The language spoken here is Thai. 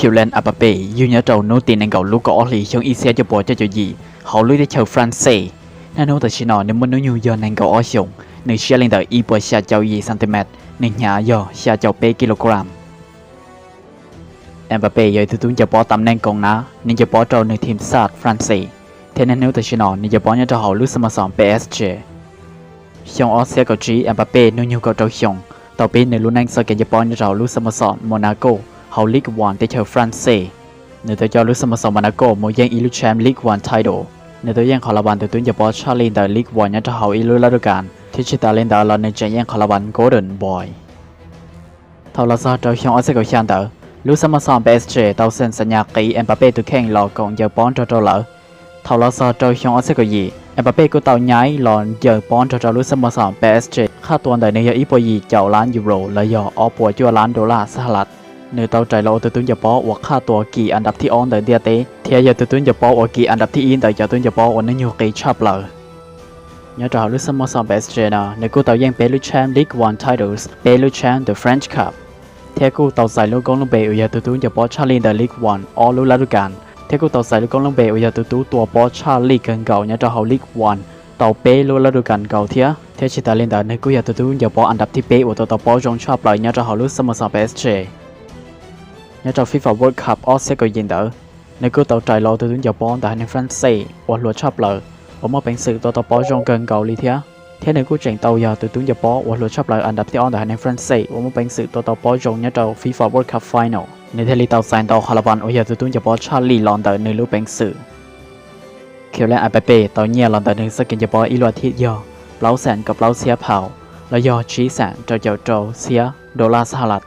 คิวเลนอาปาเป้ยูเนอร์โตโนตีนังเกาลูกก็อลีชงอีเซียจะปวดจะจุยีเขาลุยได้เชลฟรานเซ่นั่นโนแต่ชินอในมันนู้ยอนังเกาอชงในเชียร์เลนเดอร์อีปวดชาเจ้ายีเซนติเมตรในหยายอชาเจ้าเป้กิโลกรัมเอ็มบาเป้ยอยทุตุนจะปอตำแหน่งกองน้าในจะปอโตในทีมชาติฝรั่งเศสเทนนิสแต่ชินอในจะปอเนี่ยจะเขาลุยสโมสร PSG ชงออสเซียกับจีเอ็มบาเป้นู้ยูกับเจ้าชงต่อไปในลุ้นแองเซอร์เกนจะปอเนี่ยจะเขาลุยสโมสรโมนาโกเขาลีกวันที่เชลฟรานเซ่ในตัวจอลุยสโมสรโมนาโกโมยังอีลุแชมป์ลีกวันไทโดในตัวยังคอลาวันตัวตุนจะปอชาลีนแต่ลีกวันเนี่ยจะเขาอีลุฤดูกาลที่ชิตาเลนแต่เราในจะยังคอลาวันโกลเด้นบอยทาวลาซาเจ้าชงออสเซียกับชันเตอร์ลูกสโมสร PSG เต้าเซ็นสัญญากีเอ็มบาเป้ตัวแข่งรอกองเยอปอนโจเหลอทาวลาซาเจ้าชงออสเซียกับยีเอ็มบาเป้ก็เต้าย้ายหลอนเยอปอนโจลูกสโมสร PSG ค่าตัวในเนื้ออีปอยีเจ้าล้านยูโรและยอออปัวจัวล้านดอลลาร์สหรัฐเนื้อเต้าใจเราตัวตุนเยอปอว่าค่าตัวกี่อันดับที่ออนเดอเดียเตเทียตัวตุนเยอปอว่ากี่อันดับที่อินแต่เจ้าตุนเยอปอวันนั้นอยู่กี่ชอบเลยnhớ trò lúc sớm sớm PSG nè, nếu cô tàu giang bé lúc champ League One titles, bé lúc champ the French Cup. Theo cô tàu giải lúc con lúc bé ở giờ tụi tôi bỏ Charlie the League One, all lúc lá được cản. Theo cô tàu giải lúc con lúc bé ở giờ tụi tôi tua bỏ Charlie gần cầu nhớ trò hậu League One, tàu bé lúc lá được cản cầu thía. Theo chỉ ta lên đó nếu cô giờ tụi tôi giờ bỏ anh đập tiếp bé ở tàu bỏ trong chop lại nhớ trò hậu lúc sớm sớm PSG. Nhớ trò FIFA World Cup all sẽ có gì đó. Nếu cô tàu trái lo tụi tôi giờ bỏ tại hành France, hoặc luật chop lại. ผมมาเป็นสื่อตัวปอจงเกินเกาหลีเทียเทียในกู้เจงเตายาตัวตุ้งจะปอว่าเราชอบเลยอันดับที่ออนแต่ในฝรั่งเศสผมมาเป็นสื่อตัวปอจงเนี่ยเจ้าฟีฟ่าเวิลด์คัพไฟแนลในเทลีเตาแซนเตาคาราบันโอยาตัวตุ้งจะปอชาลีลอนเตอร์ในรูปเป็นสื่อเขียวและอาเปเป้ตอนเนี่ยลอนเตอร์ในสกินจะปออีลวทิยอเปล่าแสนกับเปล่าเสียเผาแล้วยอชี้แสนเจ้าเสียดอลลาร์สหรัฐ